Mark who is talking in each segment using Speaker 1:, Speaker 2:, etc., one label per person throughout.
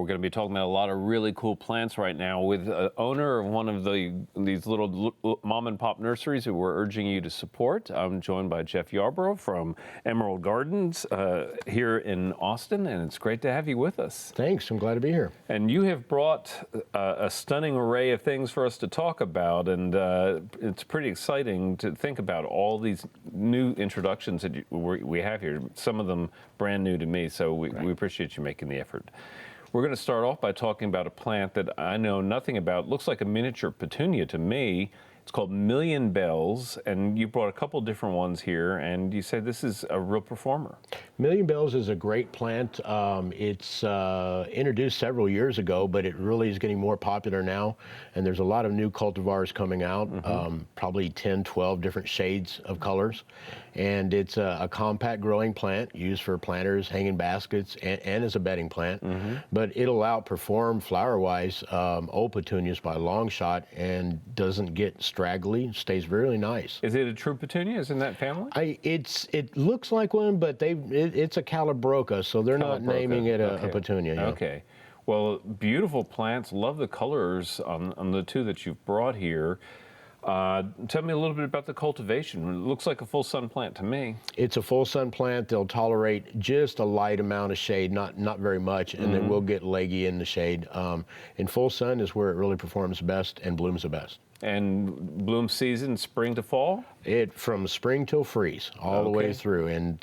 Speaker 1: We're going to be talking about a lot of really cool plants right now with owner of one of these little mom and pop nurseries who we're urging you to support. I'm joined by Jeff Yarbrough from Emerald Gardens here in Austin, and it's great to have you with us.
Speaker 2: Thanks, I'm glad to be here.
Speaker 1: And you have brought a stunning array of things for us to talk about, and it's pretty exciting to think about all these new introductions that we have here, some of them brand new to me, so we appreciate you making the effort. We're going to start off by talking about a plant that I know nothing about. It looks like a miniature petunia to me. It's called Million Bells, and you brought a couple different ones here, and you said this is a real performer.
Speaker 2: Million Bells is a great plant. It's introduced several years ago, but it really is getting more popular now, and there's a lot of new cultivars coming out, probably 10, 12 different shades of colors, and it's a compact growing plant used for planters, hanging baskets, and as a bedding plant, but it'll outperform flower-wise old petunias by a long shot and doesn't get straggly, stays really nice.
Speaker 1: Is it a true petunia? Is in that family?
Speaker 2: It looks like one, but it's a Calibroca, so they're not naming it a petunia. Yeah.
Speaker 1: Okay. Well, beautiful plants. Love the colors on the two that you've brought here. Tell me a little bit about the cultivation. It looks like a full sun plant to me.
Speaker 2: It's a full sun plant. They'll tolerate just a light amount of shade, not very much, and then we'll get leggy in the shade. In full sun is where it really performs best and blooms the best.
Speaker 1: And bloom season, spring to fall?
Speaker 2: From spring till freeze, all the way through. And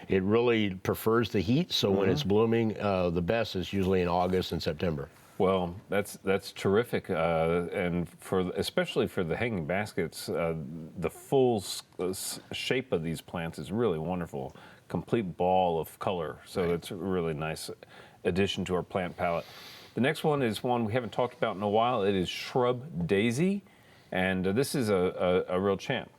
Speaker 2: it really prefers the heat, so when it's blooming, the best is usually in August and September.
Speaker 1: Well, that's terrific, and especially for the hanging baskets, the full shape of these plants is really wonderful, complete ball of color. So it's a really nice addition to our plant palette. The next one is one we haven't talked about in a while. It is Shrub Daisy, and this is a real champ.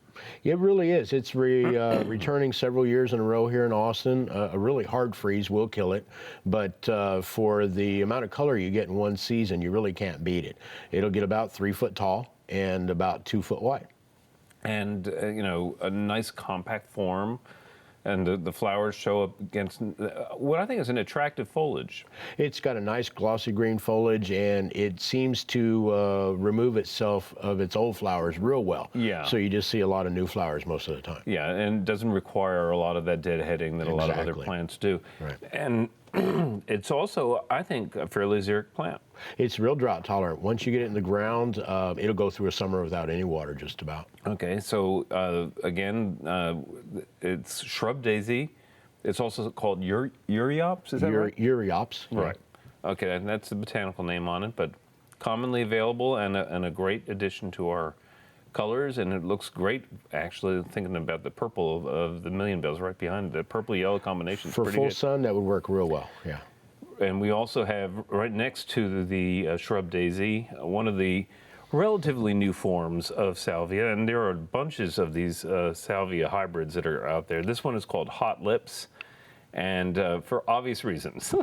Speaker 2: It really is. It's returning several years in a row here in Austin. A really hard freeze will kill it, but for the amount of color you get in one season, you really can't beat it. It'll get about 3 foot tall and about 2 foot wide. And,
Speaker 1: a nice compact form. And the flowers show up against what I think is an attractive foliage.
Speaker 2: It's got a nice glossy green foliage, and it seems to remove itself of its old flowers real well.
Speaker 1: Yeah.
Speaker 2: So you just see a lot of new flowers most of the time.
Speaker 1: Yeah, and it doesn't require a lot of that deadheading that a lot of other plants do.
Speaker 2: Right.
Speaker 1: And it's also, I think, a fairly xeric plant.
Speaker 2: It's real drought tolerant. Once you get it in the ground, it'll go through a summer without any water, just about.
Speaker 1: Okay, so again, it's Shrub Daisy. It's also called Euryops, is that right?
Speaker 2: Euryops.
Speaker 1: Right. Okay, and that's the botanical name on it, but commonly available and a great addition to our colors, and it looks great. Actually, thinking about the purple of the Million Bells right behind it, the purple-yellow combination.
Speaker 2: For full sun, that would work real well. Yeah.
Speaker 1: And we also have right next to the Shrub Daisy one of the relatively new forms of Salvia, and there are bunches of these Salvia hybrids that are out there. This one is called Hot Lips, and for obvious reasons.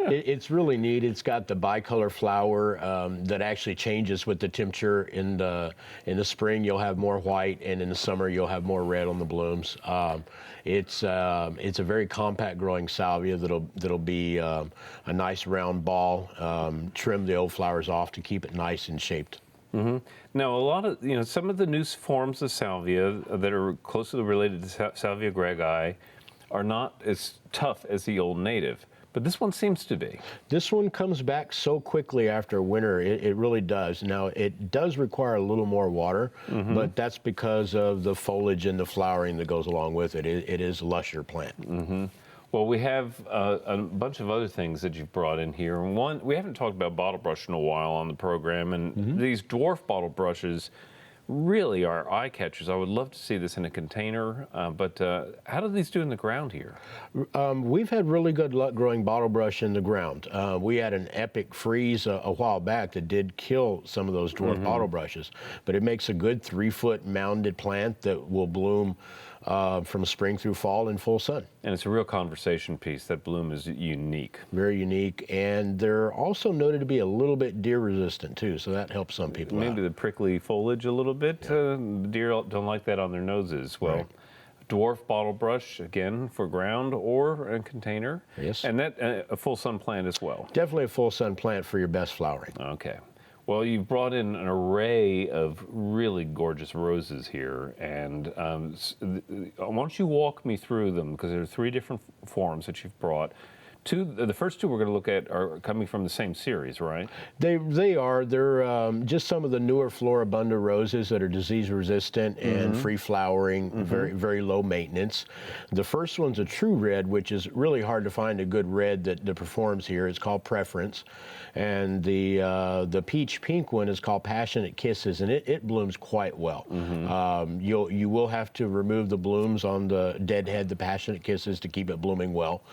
Speaker 2: It's really neat. It's got the bicolor flower that actually changes with the temperature. In the spring, you'll have more white, and in the summer, you'll have more red on the blooms. It's a very compact growing salvia that'll be a nice round ball. Trim the old flowers off to keep it nice and shaped.
Speaker 1: Now, a lot of some of the new forms of salvia that are closely related to Salvia greggii are not as tough as the old native, but this one seems to be.
Speaker 2: This one comes back so quickly after winter, it really does. Now, it does require a little more water, but that's because of the foliage and the flowering that goes along with it. It is a lusher plant.
Speaker 1: Well, we have a bunch of other things that you've brought in here. One, we haven't talked about bottle brush in a while on the program, and these dwarf bottle brushes really are eye catchers. I would love to see this in a container, but how do these do in the ground here?
Speaker 2: We've had really good luck growing bottle brush in the ground. We had an epic freeze a while back that did kill some of those dwarf bottle brushes, but it makes a good 3 foot mounded plant that will bloom from spring through fall in full sun.
Speaker 1: And it's a real conversation piece. That bloom is unique.
Speaker 2: Very unique, and they're also noted to be a little bit deer resistant too, so that helps some people
Speaker 1: Maybe
Speaker 2: out.
Speaker 1: the prickly foliage a little bit. The deer don't like that on their noses. Well, dwarf bottle brush, again, for ground or a container.
Speaker 2: Yes.
Speaker 1: And that a full sun plant as well.
Speaker 2: Definitely a full sun plant for your best flowering.
Speaker 1: Okay. Well, you've brought in an array of really gorgeous roses here, and why don't you walk me through them, because there are 3 different forms that you've brought. The first 2 we're going to look at are coming from the same series, right?
Speaker 2: They are. They're just some of the newer floribunda roses that are disease resistant and free flowering, very, very low maintenance. The first one's a true red, which is really hard to find a good red that performs here. It's called Preference. And the peach pink one is called Passionate Kisses, and it blooms quite well. You will have to remove the blooms on the deadhead, the Passionate Kisses, to keep it blooming well.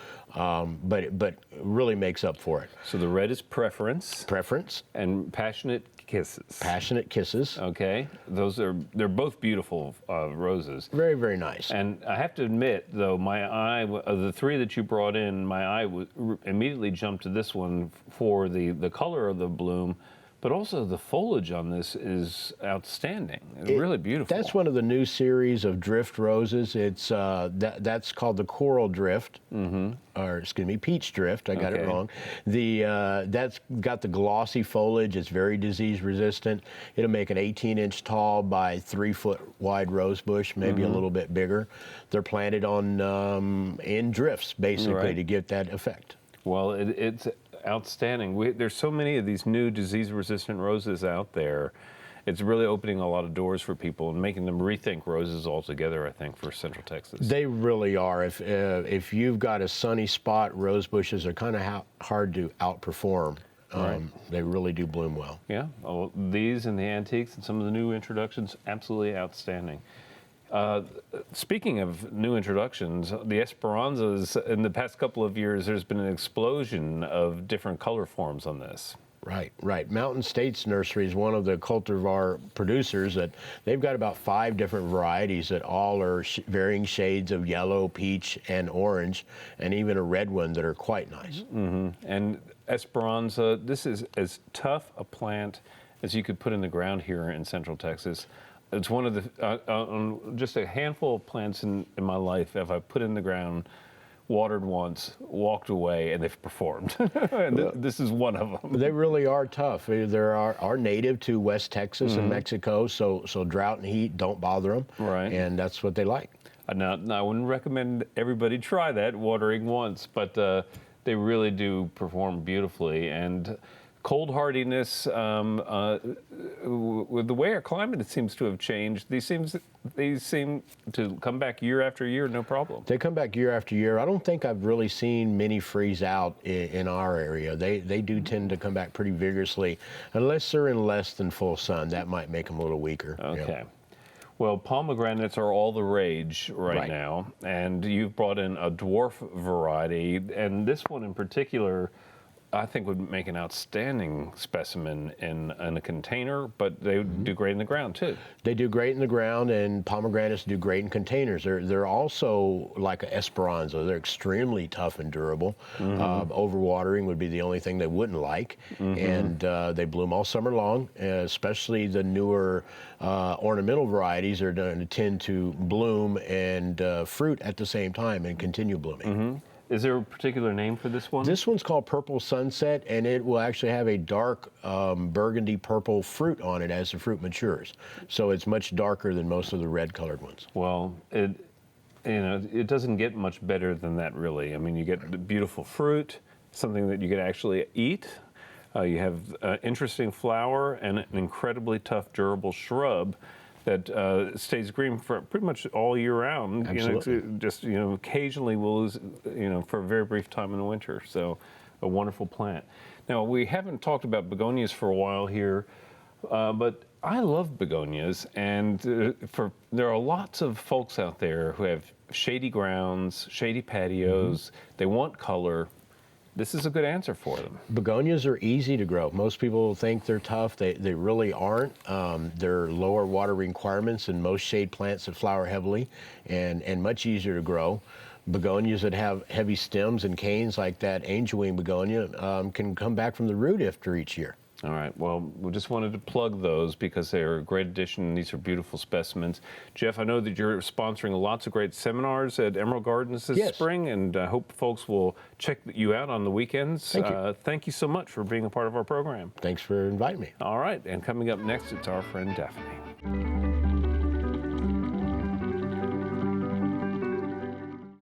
Speaker 2: But really makes up for it.
Speaker 1: So the red is Preference.
Speaker 2: Preference.
Speaker 1: And Passionate Kisses.
Speaker 2: Passionate Kisses.
Speaker 1: Okay. They're both beautiful roses.
Speaker 2: Very, very nice.
Speaker 1: And I have to admit, though, my eye, of the 3 that you brought in, my eye immediately jumped to this one for the color of the bloom, but also the foliage on this is outstanding. It's really beautiful.
Speaker 2: That's one of the new series of drift roses. It's that's called the Coral Drift, or excuse me, Peach Drift. I got it wrong. That's got the glossy foliage. It's very disease resistant. It'll make an 18-inch tall by 3-foot wide rose bush, maybe a little bit bigger. They're planted on in drifts, basically, to get that effect.
Speaker 1: Well, it's outstanding. There's so many of these new disease-resistant roses out there. It's really opening a lot of doors for people and making them rethink roses altogether, I think, for Central Texas.
Speaker 2: They really are. If you've got a sunny spot, rose bushes are kind of hard to outperform. They really do bloom well.
Speaker 1: Yeah, well, these and the antiques and some of the new introductions, absolutely outstanding. Speaking of new introductions, the Esperanzas, in the past couple of years, there's been an explosion of different color forms on this.
Speaker 2: Right. Mountain States Nursery is one of the cultivar producers that they've got about 5 different varieties that all are varying shades of yellow, peach, and orange, and even a red one that are quite nice.
Speaker 1: And Esperanza, this is as tough a plant as you could put in the ground here in Central Texas. It's one of the, just a handful of plants in my life, if I put in the ground, watered once, walked away, and they've performed. And this is one of them.
Speaker 2: They really are tough. They are native to West Texas and Mexico, so drought and heat don't bother them.
Speaker 1: Right.
Speaker 2: And that's what they like.
Speaker 1: Now, I wouldn't recommend everybody try that, watering once, but they really do perform beautifully. And cold hardiness, with the way our climate seems to have changed, these seem to come back year after year, no problem.
Speaker 2: They come back year after year. I don't think I've really seen many freeze out in our area. They do tend to come back pretty vigorously, unless they're in less than full sun. That might make them a little weaker.
Speaker 1: Okay.
Speaker 2: Yeah.
Speaker 1: Well, pomegranates are all the rage right now, and you've brought in a dwarf variety, and this one in particular, I think would make an outstanding specimen in a container, but they do great in the ground too.
Speaker 2: They do great in the ground, and pomegranates do great in containers. They're also like an Esperanza. They're extremely tough and durable. Overwatering would be the only thing they wouldn't like, and they bloom all summer long. Especially the newer ornamental varieties are going to tend to bloom and fruit at the same time and continue blooming.
Speaker 1: Is there a particular name for this one?
Speaker 2: This one's called Purple Sunset, and it will actually have a dark burgundy purple fruit on it as the fruit matures. So it's much darker than most of the red colored ones.
Speaker 1: Well, it doesn't get much better than that, really. I mean, you get the beautiful fruit, something that you can actually eat. You have interesting flower and an incredibly tough, durable shrub that stays green for pretty much all year round.
Speaker 2: Absolutely.
Speaker 1: Occasionally we'll lose, for a very brief time in the winter. So a wonderful plant. Now, we haven't talked about begonias for a while here, but I love begonias, and there are lots of folks out there who have shady grounds, shady patios. They want color. This is a good answer for them.
Speaker 2: Begonias are easy to grow. Most people think they're tough. They really aren't. They're lower water requirements than most shade plants that flower heavily, and much easier to grow. Begonias that have heavy stems and canes like that angel wing begonia can come back from the root after each year.
Speaker 1: All right. Well, we just wanted to plug those because they're a great addition. These are beautiful specimens. Jeff, I know that you're sponsoring lots of great seminars at Emerald Gardens this spring, and I hope folks will check you out on the weekends.
Speaker 2: Thank you.
Speaker 1: Thank you so much for being a part of our program.
Speaker 2: Thanks for inviting me.
Speaker 1: All right. And coming up next, it's our friend Daphne.